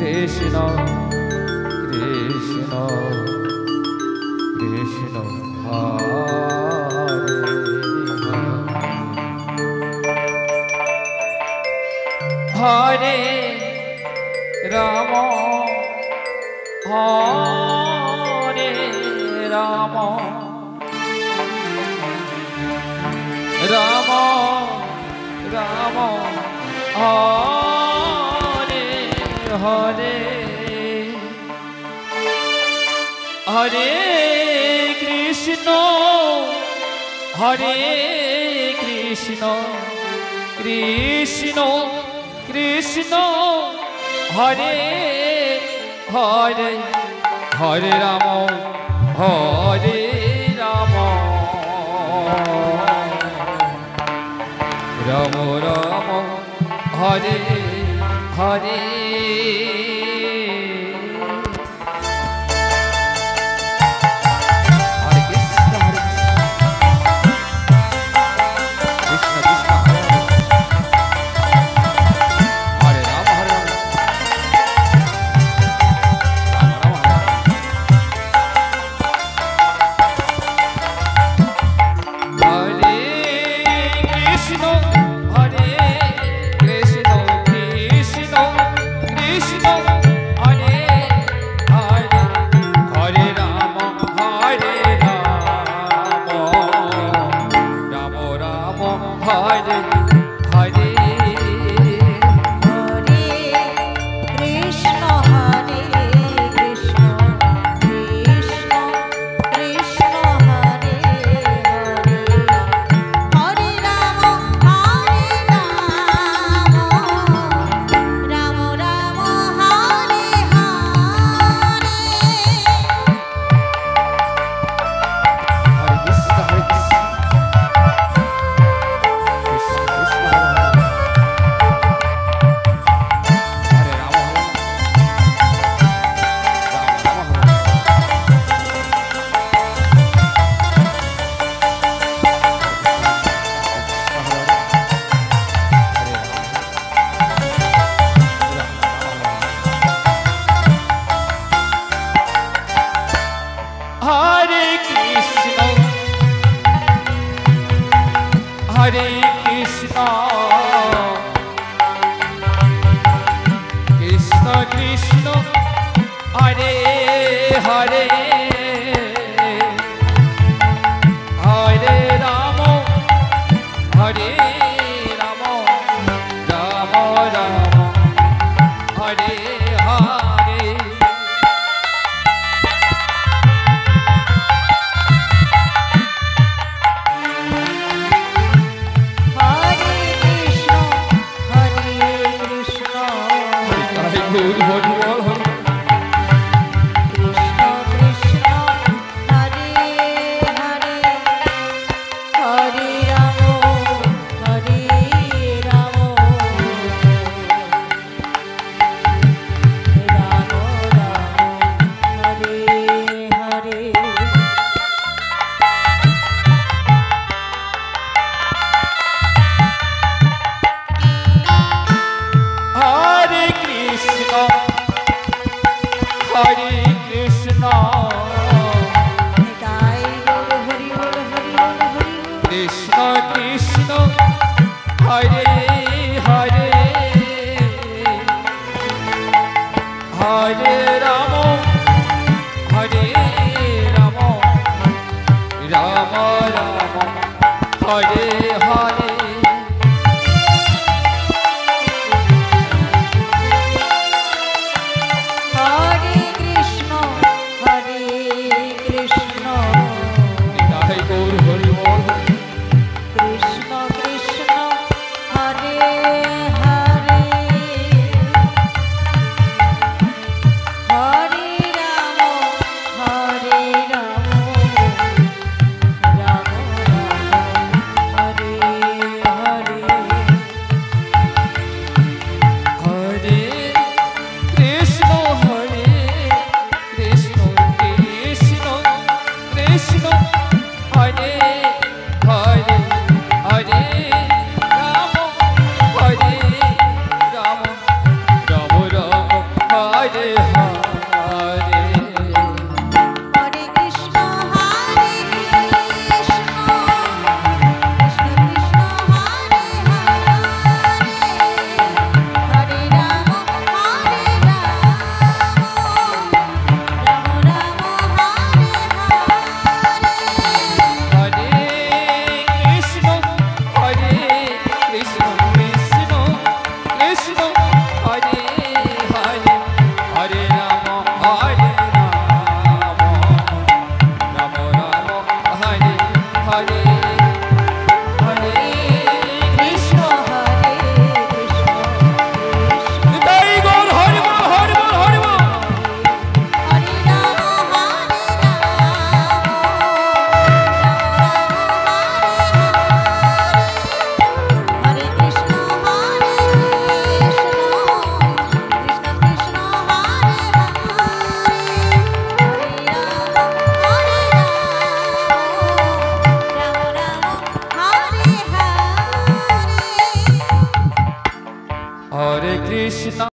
Krishna Krishna Krishna Hare Hare Ram Hare Ram Ram Ram Hare Hare Hare Krishna Krishna Krishna Hare Hare Hare Ram Hare Ram Ram Ram Hare Hare Hare Krishna, Krishna Krishna, Hare Hare, Hare Rama, Hare Rama, Rama Rama, Hare Hare. Hare Hare Hare Hare Krishna Hare Krishna Krishna Krishna Hare Hare Hare Ram Hare Ram Ram Ram Hare Hare Hare Krishna Hare Krishna Krishna Krishna Hare Hare Hare Ram Hare Ram Ram Ram Hare Hare Hare Krishna Hare Krishna Krishna Nitai Gour Hari ball Hari ball Hari ball Hare Ram Hare Ram Ram Ram Hare Hare Krishna Hare Krishna Krishna Krishna Hare Hare Hare Ram Ram Hare Hare Hare Krishna